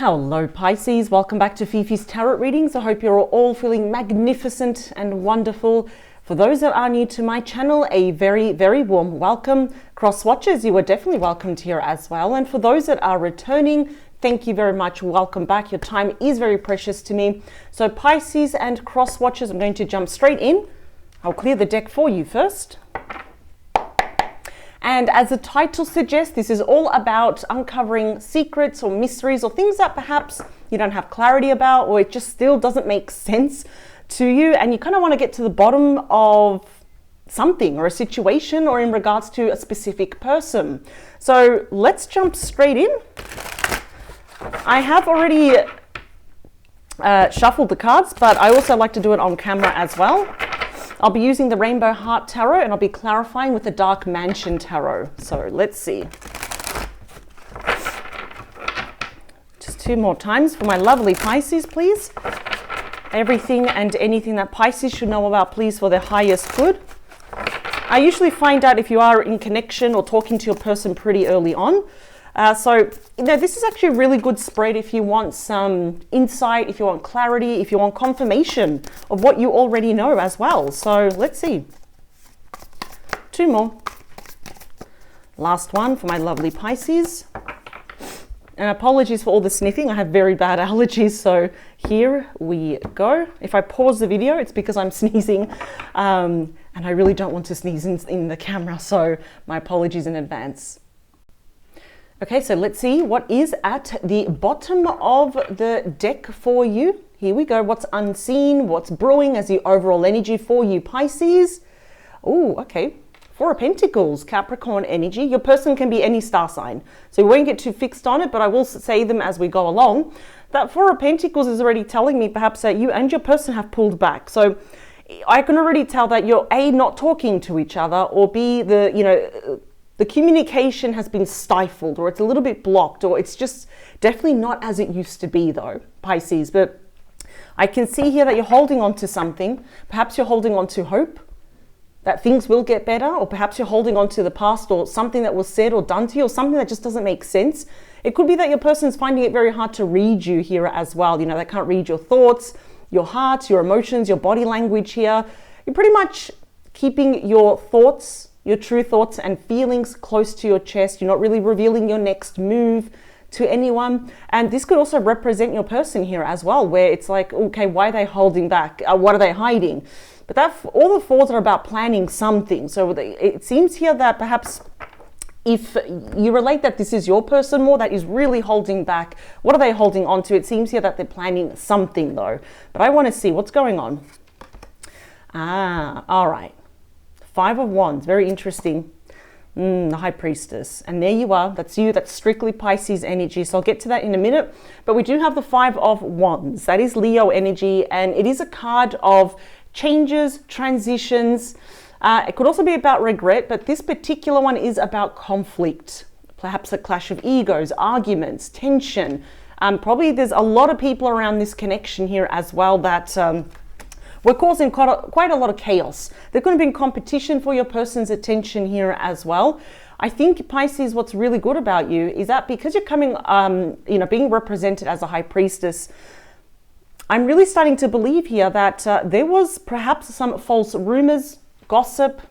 Hello Pisces, welcome back to Fifi's Tarot Readings. I hope you're all feeling magnificent and wonderful. For those that are new to my channel, a very, very warm welcome. Cross watchers, you are definitely welcomed here as well. And for those that are returning, thank you very much. Welcome back. Your time is very precious to me. So Pisces and cross watchers, I'm going to jump straight in. I'll clear the deck for you first. And as the title suggests, this is all about uncovering secrets or mysteries or things that perhaps you don't have clarity about, or it just still doesn't make sense to you. And you kind of want to get to the bottom of something or a situation or in regards to a specific person. So let's jump straight in. I have already shuffled the cards, but I also like to do it on camera as well. I'll be using the Rainbow Heart Tarot and I'll be clarifying with the Dark Mansion Tarot. So let's see. Just two more times for my lovely Pisces, please. Everything and anything that Pisces should know about, please, for their highest good. I usually find out if you are in connection or talking to your person pretty early on. So, this is actually a really good spread if you want some insight, if you want clarity, if you want confirmation of what you already know as well. So let's see. Two more. Last one for my lovely Pisces. And apologies for all the sniffing. I have very bad allergies. So here we go. If I pause the video, it's because I'm sneezing. And I really don't want to sneeze in the camera. So my apologies in advance. Okay, so let's see what is at the bottom of the deck for you. Here we go. What's unseen, what's brewing as the overall energy for you, Pisces. Oh, okay. Four of Pentacles, Capricorn energy. Your person can be any star sign, so we won't get too fixed on it, but I will say them as we go along. That Four of Pentacles is already telling me perhaps that you and your person have pulled back. So I can already tell that you're A, not talking to each other, or B, the communication has been stifled, or it's a little bit blocked, or it's just definitely not as it used to be though, Pisces. But I can see here that you're holding on to something. Perhaps you're holding on to hope that things will get better, or perhaps you're holding on to the past or something that was said or done to you, or something that just doesn't make sense. It could be that your person's finding it very hard to read you here as well. They can't read your thoughts, your heart, your emotions, your body language here. You're pretty much keeping your thoughts, your true thoughts and feelings close to your chest. You're not really revealing your next move to anyone. And this could also represent your person here as well, where it's like, okay, why are they holding back? What are they hiding? But all the fours are about planning something. So it seems here that perhaps if you relate that this is your person more that is really holding back, what are they holding on to? It seems here that they're planning something though. But I want to see what's going on. All right. Five of Wands, very interesting. The High Priestess. And there you are. That's you. That's strictly Pisces energy. So I'll get to that in a minute. But we do have the Five of Wands. That is Leo energy. And it is a card of changes, transitions. It could also be about regret. But this particular one is about conflict. Perhaps a clash of egos, arguments, tension. Probably there's a lot of people around this connection here as well that... we're causing quite a lot of chaos. There's going to be competition for your person's attention here as well. I think, Pisces, what's really good about you is that because you're coming, being represented as a High Priestess, I'm really starting to believe here that there was perhaps some false rumors, gossip,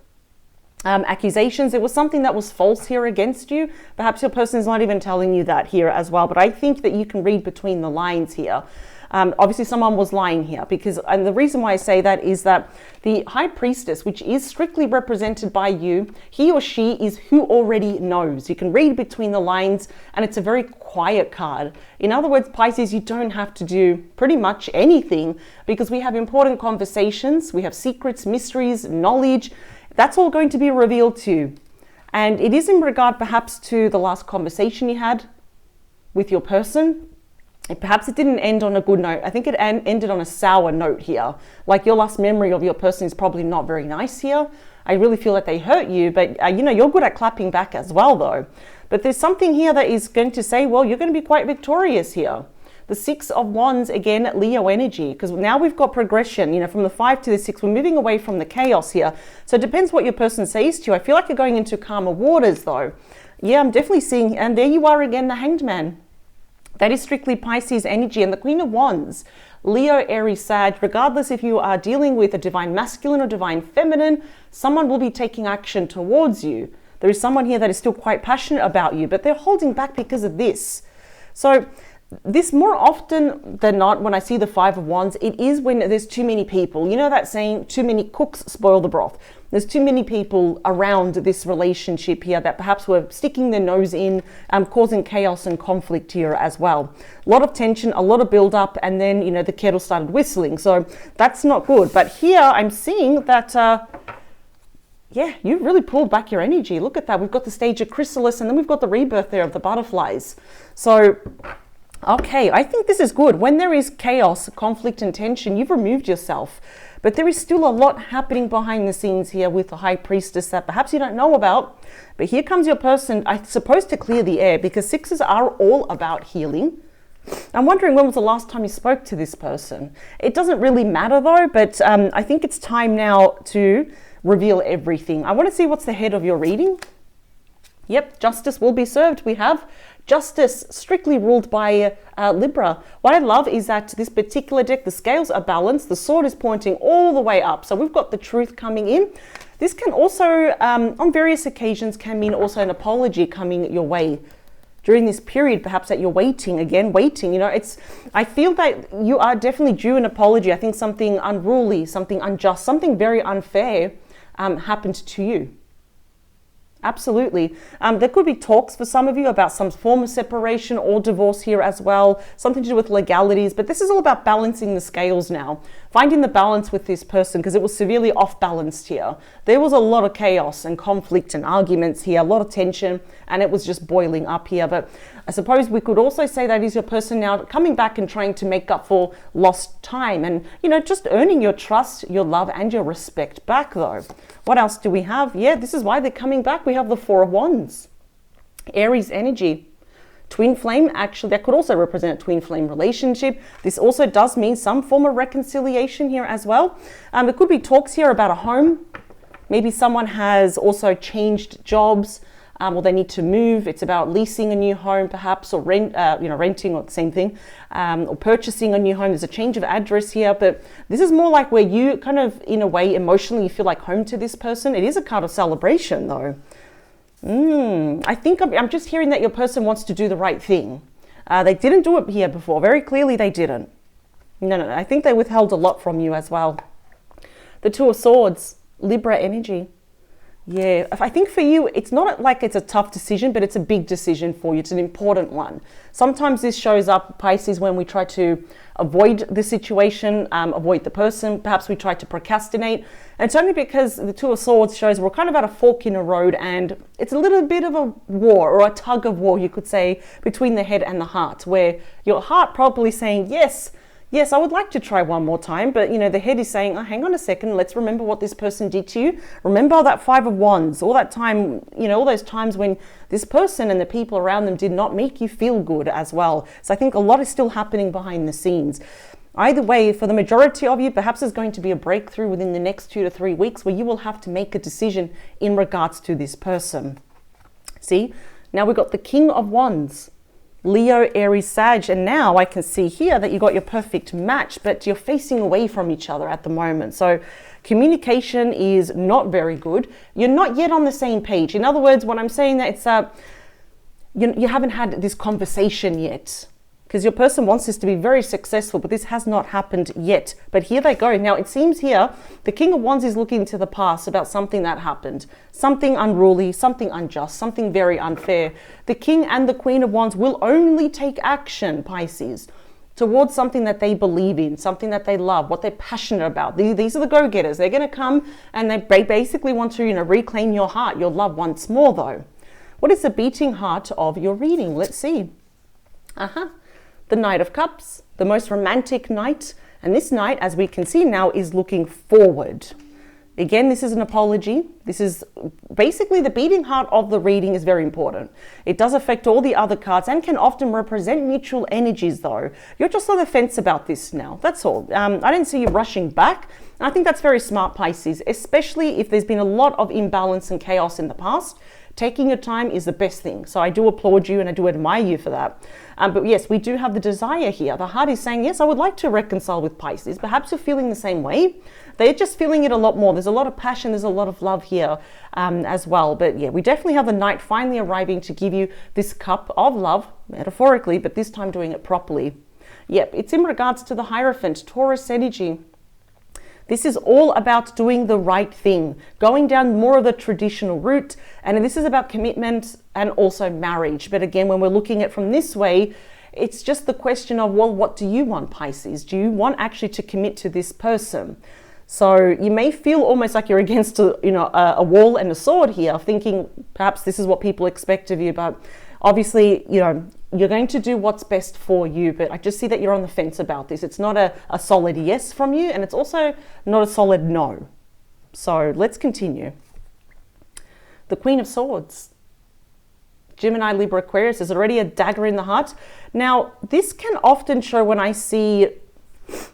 accusations. There was something that was false here against you. Perhaps your person is not even telling you that here as well. But I think that you can read between the lines here. Obviously someone was lying here and the reason why I say that is that the High Priestess, which is strictly represented by you, he or she is who already knows. You can read between the lines and it's a very quiet card. In other words, Pisces, you don't have to do pretty much anything because we have important conversations, we have secrets, mysteries, knowledge. That's all going to be revealed to you. And it is in regard perhaps to the last conversation you had with your person. Perhaps it didn't end on a good note. I think it ended on a sour note here. Like your last memory of your person is probably not very nice here. I really feel that they hurt you, but you're good at clapping back as well though. But there's something here that is going to say, well, you're going to be quite victorious here. The Six of Wands, again, Leo energy, because now we've got progression, from the 5 to the 6. We're moving away from the chaos here. So it depends what your person says to you. I feel like you're going into calmer waters though. Yeah, I'm definitely seeing, and there you are again, the Hanged Man. That is strictly Pisces energy. And the Queen of Wands, Leo, Aries, Sag, regardless if you are dealing with a divine masculine or divine feminine, someone will be taking action towards you. There is someone here that is still quite passionate about you, but they're holding back because of this. So this, more often than not, when I see the Five of Wands, it is when there's too many people. You know that saying, too many cooks spoil the broth. There's too many people around this relationship here that perhaps were sticking their nose in, causing chaos and conflict here as well. A lot of tension, a lot of build up, and then, you know, the kettle started whistling. So that's not good. But here I'm seeing that, yeah, you've really pulled back your energy. Look at that. We've got the stage of chrysalis, and then we've got the rebirth there of the butterflies. So, okay, I think this is good. When there is chaos, conflict, and tension, you've removed yourself. But there is still a lot happening behind the scenes here with the High Priestess that perhaps you don't know about. But here comes your person, I suppose, to clear the air, because sixes are all about healing. I'm wondering, when was the last time you spoke to this person? It doesn't really matter though, but I think it's time now to reveal everything. I want to see what's the head of your reading. Yep, justice will be served. We have justice, strictly ruled by Libra. What I love is that this particular deck, the scales are balanced, the sword is pointing all the way up. So we've got the truth coming in. This can also, on various occasions, can mean also an apology coming your way during this period, perhaps that you're waiting, you know, I feel that you are definitely due an apology. I think something unruly, something unjust, something very unfair happened to you. Absolutely. There could be talks for some of you about some form of separation or divorce here as well, something to do with legalities, but this is all about balancing the scales now, finding the balance with this person, because it was severely off balanced here. There was a lot of chaos and conflict and arguments here, a lot of tension, and it was just boiling up here. But I suppose we could also say that is your person now coming back and trying to make up for lost time and, you know, just earning your trust, your love, and your respect back though. What else do we have? Yeah, this is why they're coming back. We have the Four of Wands, Aries energy, twin flame. Actually, that could also represent a twin flame relationship. This also does mean some form of reconciliation here as well. There could be talks here about a home. Maybe someone has also changed jobs, or they need to move. It's about leasing a new home perhaps, or renting, or the same thing, or purchasing a new home. There's a change of address here, but this is more like where you kind of, in a way, emotionally, you feel like home to this person. It is a card of celebration though. I think I'm just hearing that your person wants to do the right thing. They didn't do it here before. Very clearly they didn't. No. I think they withheld a lot from you as well. The Two of Swords, Libra energy. Yeah, I think for you, it's not like it's a tough decision, but it's a big decision for you. It's an important one. Sometimes this shows up, Pisces, when we try to avoid the situation, avoid the person. Perhaps we try to procrastinate. And it's only because the Two of Swords shows we're kind of at a fork in a road, and it's a little bit of a war, or a tug of war, you could say, between the head and the heart, where your heart probably saying, yes, I would like to try one more time, but, you know, the head is saying, oh, hang on a second, let's remember what this person did to you. Remember that Five of Wands, all that time, you know, all those times when this person and the people around them did not make you feel good as well. So I think a lot is still happening behind the scenes. Either way, for the majority of you, perhaps there's going to be a breakthrough within the next 2 to 3 weeks where you will have to make a decision in regards to this person. See, now we've got the King of Wands, Leo, Aries, Sag, and now I can see here that you got your perfect match, but you're facing away from each other at the moment. So communication is not very good. You're not yet on the same page. In other words, when I'm saying that, it's you haven't had this conversation yet, because your person wants this to be very successful, but this has not happened yet. But here they go. Now it seems here the King of Wands is looking to the past about something that happened, something unruly, something unjust, something very unfair. The King and the Queen of Wands will only take action, Pisces, towards something that they believe in, something that they love, what they're passionate about. These are the go-getters. They're going to come and they basically want to, you know, reclaim your heart, your love once more though. What is the beating heart of your reading? Let's see. The Knight of Cups, the most romantic knight. And this knight, as we can see now, is looking forward. Again, this is an apology. This is basically the beating heart of the reading is very important. It does affect all the other cards and can often represent mutual energies though. You're just on the fence about this now. That's all. I didn't see you rushing back. And I think that's very smart, Pisces, especially if there's been a lot of imbalance and chaos in the past. Taking your time is the best thing. So I do applaud you and I do admire you for that. But yes, we do have the desire here. The heart is saying, yes, I would like to reconcile with Pisces. Perhaps you're feeling the same way. They're just feeling it a lot more. There's a lot of passion. There's a lot of love here as well. But yeah, we definitely have the Knight finally arriving to give you this cup of love, metaphorically, but this time doing it properly. Yep, it's in regards to the Hierophant, Taurus energy. This is all about doing the right thing, going down more of the traditional route. And this is about commitment and also marriage. But again, when we're looking at it from this way, it's just the question of, well, what do you want, Pisces? Do you want actually to commit to this person? So you may feel almost like you're against a wall and a sword here, thinking perhaps this is what people expect of you. But obviously, you're going to do what's best for you, but I just see that you're on the fence about this. It's not a solid yes from you, and it's also not a solid no. So let's continue. The Queen of Swords. Gemini, Libra, Aquarius is already a dagger in the heart. Now, this can often show when I see,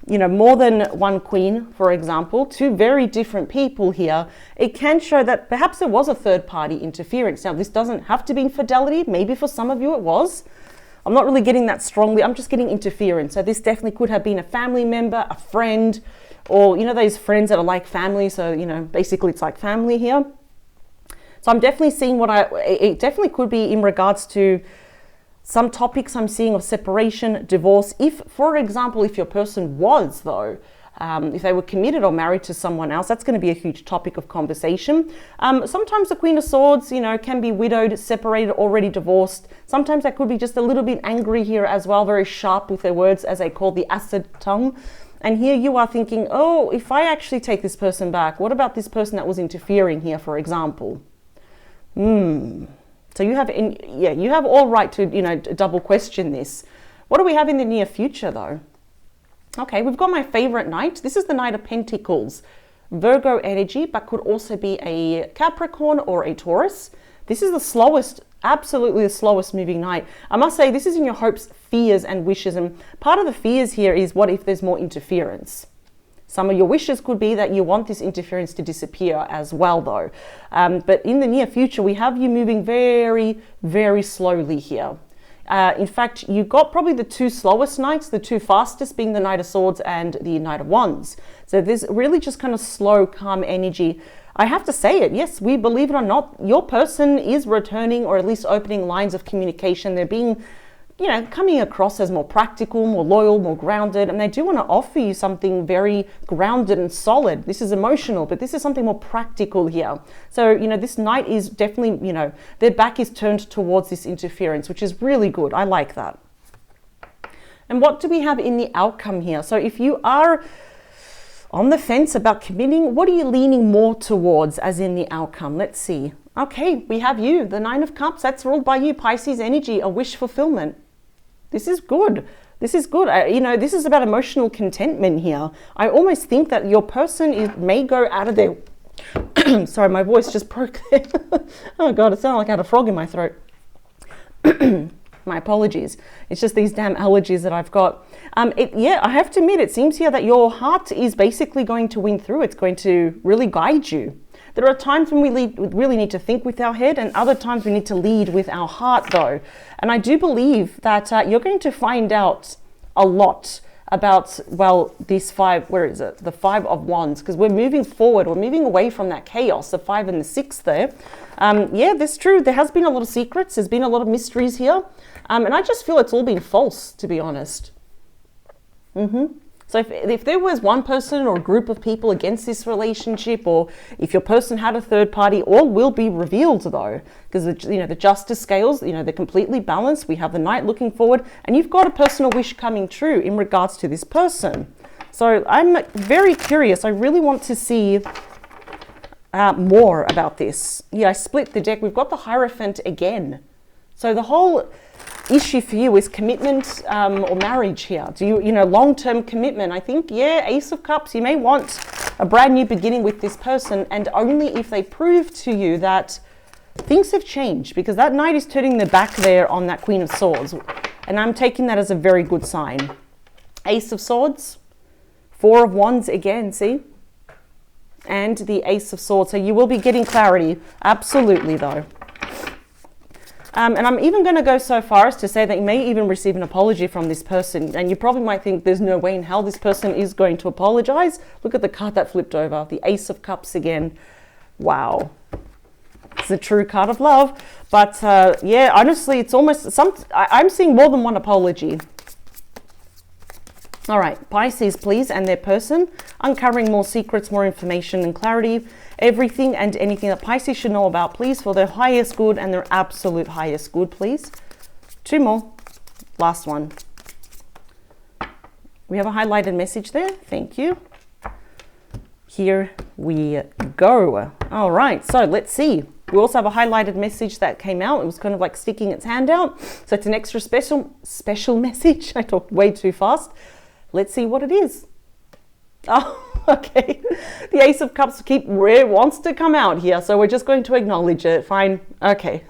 more than one queen, for example, two very different people here. It can show that perhaps there was a third party interference. Now, this doesn't have to be infidelity. Maybe for some of you it was. I'm not really getting that strongly. I'm just getting interference. So this definitely could have been a family member, a friend, or, those friends that are like family. So, basically it's like family here. So I'm definitely seeing it definitely could be in regards to some topics I'm seeing of separation, divorce. If, for example, if your person was, though, if they were committed or married to someone else, that's going to be a huge topic of conversation. Sometimes the Queen of Swords, can be widowed, separated, already divorced. Sometimes that could be just a little bit angry here as well, very sharp with their words, as they call the acid tongue. And here you are thinking, oh, if I actually take this person back, what about this person that was interfering here, for example? So you have all right to, double question this. What do we have in the near future, though? Okay, we've got my favorite Knight. This is the Knight of Pentacles. Virgo energy, but could also be a Capricorn or a Taurus. This is the slowest, absolutely the slowest moving Knight. I must say, this is in your hopes, fears, and wishes. And part of the fears here is, what if there's more interference? Some of your wishes could be that you want this interference to disappear as well, though. But in the near future, we have you moving very, very slowly here. In fact, you got probably the two slowest Knights, the two fastest being the Knight of Swords and the Knight of Wands. So there's really just kind of slow, calm energy. I have to say it, yes, we believe it or not, your person is returning or at least opening lines of communication. They're being, coming across as more practical, more loyal, more grounded, and they do want to offer you something very grounded and solid. This is emotional, but this is something more practical here. So, this Knight is definitely, their back is turned towards this interference, which is really good. I like that. And what do we have in the outcome here? So if you are on the fence about committing, what are you leaning more towards as in the outcome? Let's see. Okay, we have you, the Nine of Cups. That's ruled by you, Pisces energy, a wish fulfillment. This is good. This is good. This is about emotional contentment here. I almost think that your person may go out of their... Sorry, my voice just broke there. Oh God, it sounded like I had a frog in my throat. My apologies. It's just these damn allergies that I've got. I have to admit, it seems here that your heart is basically going to win through. It's going to really guide you. There are times when we really need to think with our head, and other times we need to lead with our heart, though. And I do believe that you're going to find out a lot about, these five, where is it? The Five of Wands, because we're moving forward. We're moving away from that chaos, the 5 and the 6 there. That's true. There has been a lot of secrets. There's been a lot of mysteries here. And I just feel it's all been false, to be honest. So if there was one person or a group of people against this relationship, or if your person had a third party, all will be revealed, though, because the justice scales, they're completely balanced. We have the Knight looking forward, and you've got a personal wish coming true in regards to this person. So I'm very curious. I really want to see more about this. I split the deck. We've got the Hierophant again. So the whole issue for you is commitment or marriage here. Do you, long-term commitment? I think, Ace of Cups, you may want a brand new beginning with this person, and only if they prove to you that things have changed, because that Knight is turning their back there on that Queen of Swords, and I'm taking that as a very good sign. Ace of Swords, Four of Wands again, see? And the Ace of Swords. So you will be getting clarity, absolutely, though. And I'm even going to go so far as to say that you may even receive an apology from this person. And you probably might think there's no way in hell this person is going to apologize. Look at the card that flipped over, the Ace of Cups again. Wow. It's a true card of love. But yeah, honestly, it's almost I'm seeing more than one apology. All right, Pisces, please, and their person, uncovering more secrets, more information and clarity, everything and anything that Pisces should know about, please, for their highest good and their absolute highest good, please. 2 more. Last one. We have a highlighted message there. Thank you. Here we go. All right, so let's see. We also have a highlighted message that came out. It was kind of like sticking its hand out. So it's an extra special message. I talked way too fast. Let's see what it is. Oh, okay. The Ace of Cups wants to come out here. So we're just going to acknowledge it. Fine. Okay.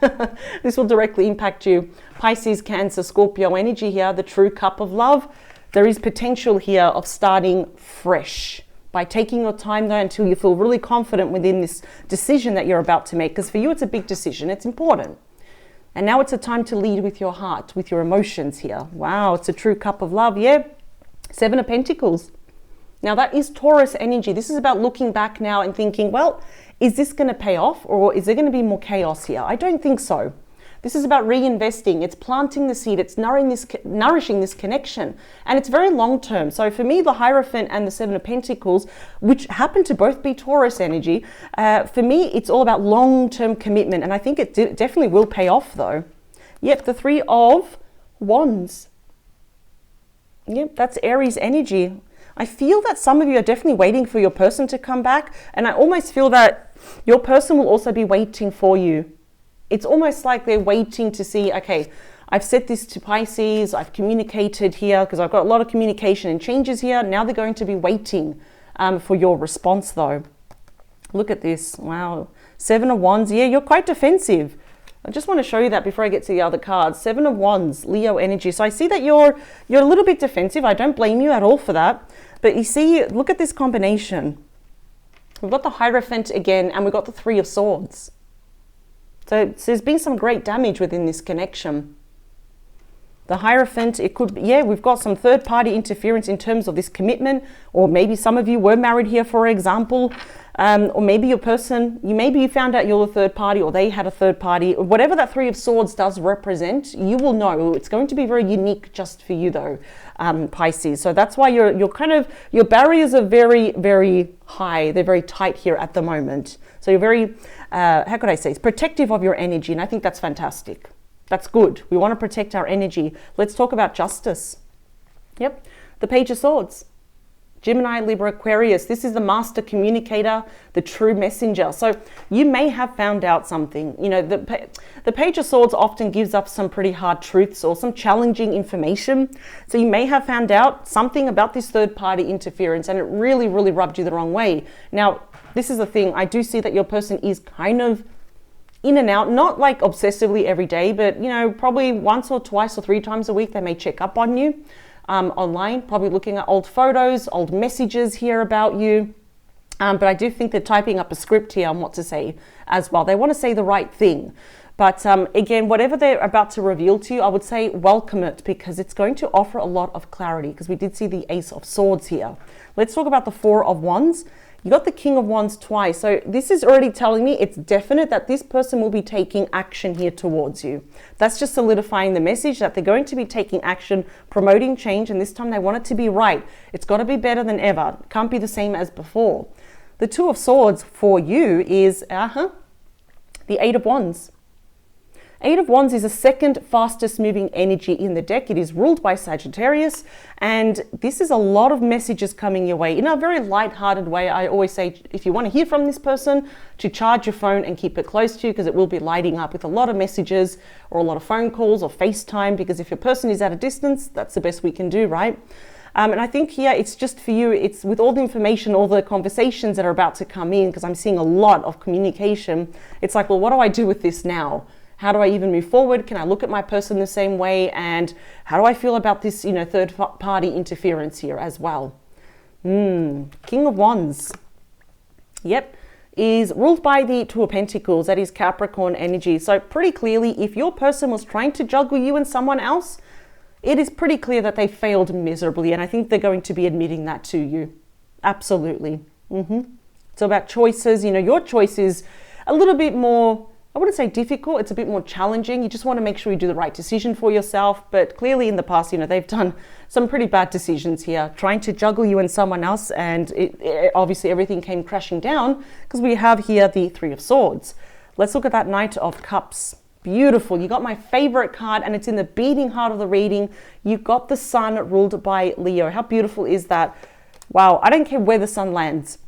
This will directly impact you. Pisces, Cancer, Scorpio energy here. The true cup of love. There is potential here of starting fresh by taking your time though until you feel really confident within this decision that you're about to make. Because for you, it's a big decision. It's important. And now it's a time to lead with your heart, with your emotions here. Wow. It's a true cup of love. Yeah. 7 of Pentacles. Now that is Taurus energy. This is about looking back now and thinking, well, is this going to pay off or is there going to be more chaos here? I don't think so. This is about reinvesting. It's planting the seed. It's nourishing this connection. And it's very long term. So for me, the Hierophant and the 7 of Pentacles, which happen to both be Taurus energy, for me, it's all about long-term commitment. And I think it definitely will pay off though. Yep, the 3 of Wands. Yep, that's Aries energy. I feel that some of you are definitely waiting for your person to come back. And I almost feel that your person will also be waiting for you. It's almost like they're waiting to see, okay, I've said this to Pisces, I've communicated here because I've got a lot of communication and changes here. Now they're going to be waiting for your response though. Look at this. Wow. 7 of Wands. Yeah, you're quite defensive. I just want to show you that before I get to the other cards. 7 of Wands, Leo energy. So I see that you're a little bit defensive. I don't blame you at all for that. But you see, look at this combination. We've got the Hierophant again, and we've got the 3 of Swords. So there's been some great damage within this connection. The Hierophant, it could be, yeah, we've got some third-party interference in terms of this commitment, or maybe some of you were married here, for example, or maybe your person, maybe you found out you're a third party, or they had a third party, or whatever that 3 of Swords does represent, you will know. It's going to be very unique just for you, though, Pisces. So that's why your barriers are very, very high. They're very tight here at the moment. So you're very, how could I say, protective of your energy, and I think that's fantastic. That's good. We want to protect our energy. Let's talk about justice. Yep. The Page of Swords. Gemini, Libra, Aquarius. This is the master communicator, the true messenger. So you may have found out something. You know, the Page of Swords often gives up some pretty hard truths or some challenging information. So you may have found out something about this third-party interference and it really, really rubbed you the wrong way. Now, this is the thing. I do see that your person is kind of in and out, not like obsessively every day, but you know, probably once or twice or 3 times a week they may check up on you online, probably looking at old photos, old messages here about you. But I do think they're typing up a script here on what to say as well. They want to say the right thing. But again, whatever they're about to reveal to you, I would say welcome it because it's going to offer a lot of clarity because we did see the Ace of Swords here. Let's talk about the 4 of Wands. You got the King of Wands twice. So this is already telling me it's definite that this person will be taking action here towards you. That's just solidifying the message that they're going to be taking action, promoting change, and this time they want it to be right. It's got to be better than ever. It can't be the same as before. The 2 of Swords for you is the 8 of Wands. 8 of Wands is the second fastest moving energy in the deck. It is ruled by Sagittarius, and this is a lot of messages coming your way in a very light-hearted way. I always say, if you want to hear from this person, to charge your phone and keep it close to you because it will be lighting up with a lot of messages or a lot of phone calls or FaceTime, because if your person is at a distance, that's the best we can do, right? And I think here it's just for you, it's with all the information, all the conversations that are about to come in, because I'm seeing a lot of communication. It's like, well, what do I do with this now? How do I even move forward? Can I look at my person the same way? And how do I feel about this, you know, third party interference here as well? King of Wands. Yep. is ruled by the Two of Pentacles. That is Capricorn energy. So pretty clearly, if your person was trying to juggle you and someone else, it is pretty clear that they failed miserably. And I think they're going to be admitting that to you. Absolutely. So about choices, you know, your choice is a little bit more, I wouldn't say difficult, it's a bit more challenging. You just want to make sure you do the right decision for yourself. But clearly in the past, you know, they've done some pretty bad decisions here, trying to juggle you and someone else. And obviously everything came crashing down because we have here the Three of Swords. Let's look at that Knight of Cups. Beautiful. You got my favorite card, and it's in the beating heart of the reading. You got the Sun ruled by Leo. How beautiful is that? Wow. I don't care where the sun lands.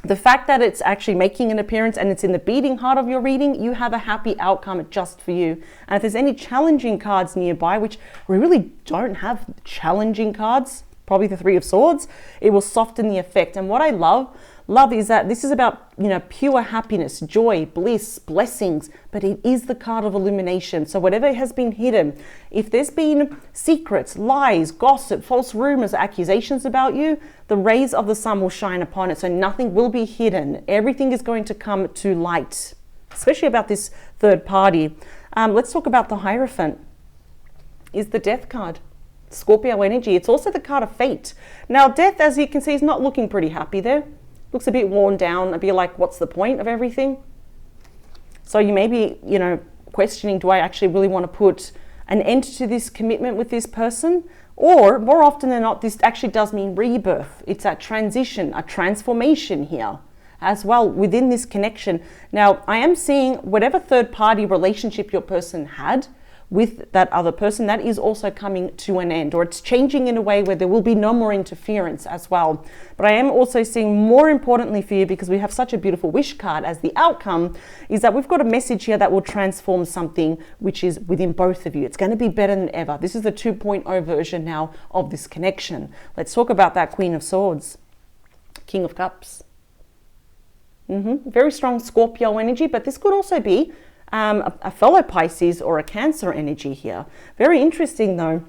The fact that it's actually making an appearance and it's in the beating heart of your reading, you have a happy outcome just for you. And if there's any challenging cards nearby, which we really don't have challenging cards, probably the Three of Swords, it will soften the effect. And what I love is that this is about, you know, pure happiness, joy, bliss, blessings, but it is the card of illumination. So whatever has been hidden, if there's been secrets, lies, gossip, false rumors, accusations about you, the rays of the sun will shine upon it. So nothing will be hidden. Everything is going to come to light, especially about this third party. Let's talk about the Hierophant. Is the Death card. Scorpio energy. It's also the card of fate. Now, Death, as you can see, is not looking pretty happy there. Looks a bit worn down, a bit like, what's the point of everything? So you may be, you know, questioning, do I actually really want to put an end to this commitment with this person? Or more often than not, this actually does mean rebirth. It's a transition, a transformation here as well within this connection. Now, I am seeing whatever third party relationship your person had with that other person, that is also coming to an end, or it's changing in a way where there will be no more interference as well. But I am also seeing, more importantly for you, because we have such a beautiful wish card as the outcome, is that we've got a message here that will transform something which is within both of you. It's going to be better than ever. This is the 2.0 version now of this connection. Let's talk about that Queen of Swords, King of Cups. Very strong Scorpio energy, but this could also be a fellow Pisces or a Cancer energy here. Very interesting though.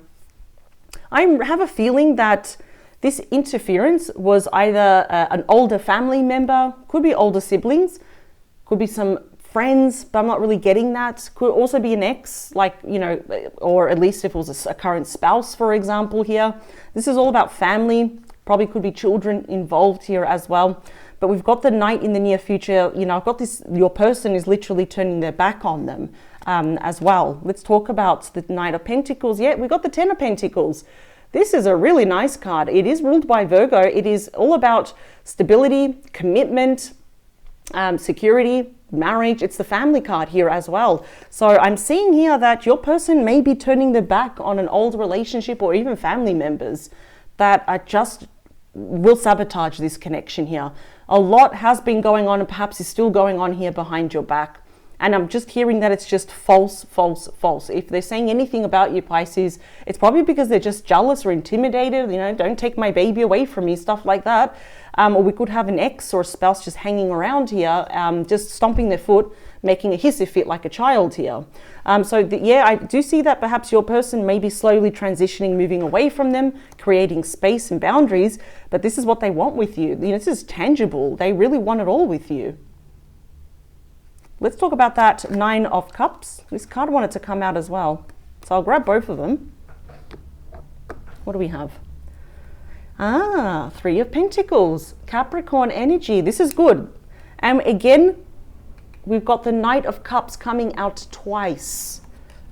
I have a feeling that this interference was either an older family member, could be older siblings, could be some friends, but I'm not really getting that. Could also be an ex, like, you know, or at least if it was a current spouse, for example here. This is all about family. Probably could be children involved here as well. But we've got the Knight in the near future. You know, I've got this, your person is literally turning their back on them as well. Let's talk about the Knight of Pentacles. Yeah, we've got the Ten of Pentacles. This is a really nice card. It is ruled by Virgo. It is all about stability, commitment, security, marriage. It's the family card here as well. So I'm seeing here that your person may be turning their back on an old relationship or even family members that are just will sabotage this connection here. A lot has been going on and perhaps is still going on here behind your back. And I'm just hearing that it's just false, false, false. If they're saying anything about you, Pisces, it's probably because they're just jealous or intimidated. You know, don't take my baby away from me, stuff like that. Or we could have an ex or a spouse just hanging around here, just stomping their foot, making a hissy fit like a child here. Yeah, I do see that perhaps your person may be slowly transitioning, moving away from them, creating space and boundaries, but this is what they want with you. You know, this is tangible. They really want it all with you. Let's talk about that Nine of Cups. This card wanted to come out as well. So I'll grab both of them. What do we have? Three of Pentacles, Capricorn energy. This is good. And again, we've got the Knight of Cups coming out twice.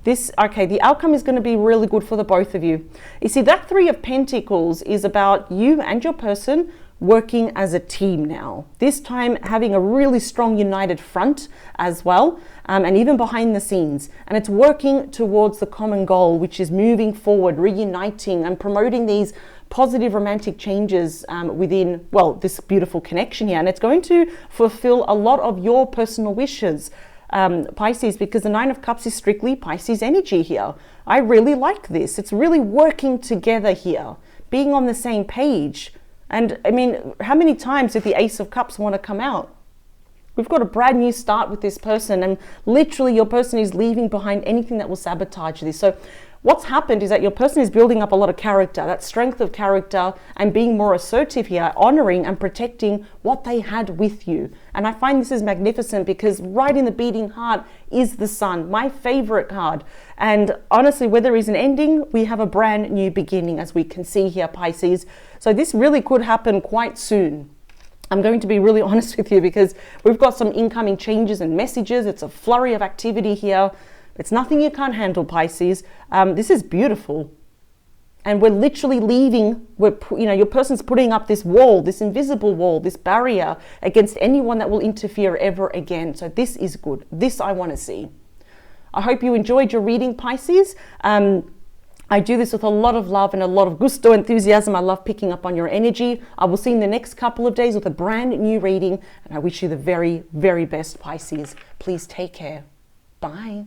Okay, the outcome is going to be really good for the both of you. You see, that Three of Pentacles is about you and your person working as a team now. This time having a really strong united front as well, and even behind the scenes. And it's working towards the common goal, which is moving forward, reuniting and promoting these positive romantic changes within, well, this beautiful connection here. And it's going to fulfill a lot of your personal wishes, Pisces, because the Nine of Cups is strictly Pisces energy here. I really like this. It's really working together here, being on the same page. And I mean, how many times did the Ace of Cups want to come out? We've got a brand new start with this person, and literally your person is leaving behind anything that will sabotage this. So what's happened is that your person is building up a lot of character, that strength of character, and being more assertive here, honoring and protecting what they had with you. And I find this is magnificent because right in the beating heart is the Sun, my favorite card. And honestly, where there is an ending, we have a brand new beginning, as we can see here, Pisces. So this really could happen quite soon. I'm going to be really honest with you because we've got some incoming changes and messages. It's a flurry of activity here. It's nothing you can't handle, Pisces. This is beautiful. And we're literally leaving, your person's putting up this wall, this invisible wall, this barrier against anyone that will interfere ever again. So this is good. This I want to see. I hope you enjoyed your reading, Pisces. I do this with a lot of love and a lot of gusto, enthusiasm. I love picking up on your energy. I will see you in the next couple of days with a brand new reading. And I wish you the very, very best, Pisces. Please take care. Bye.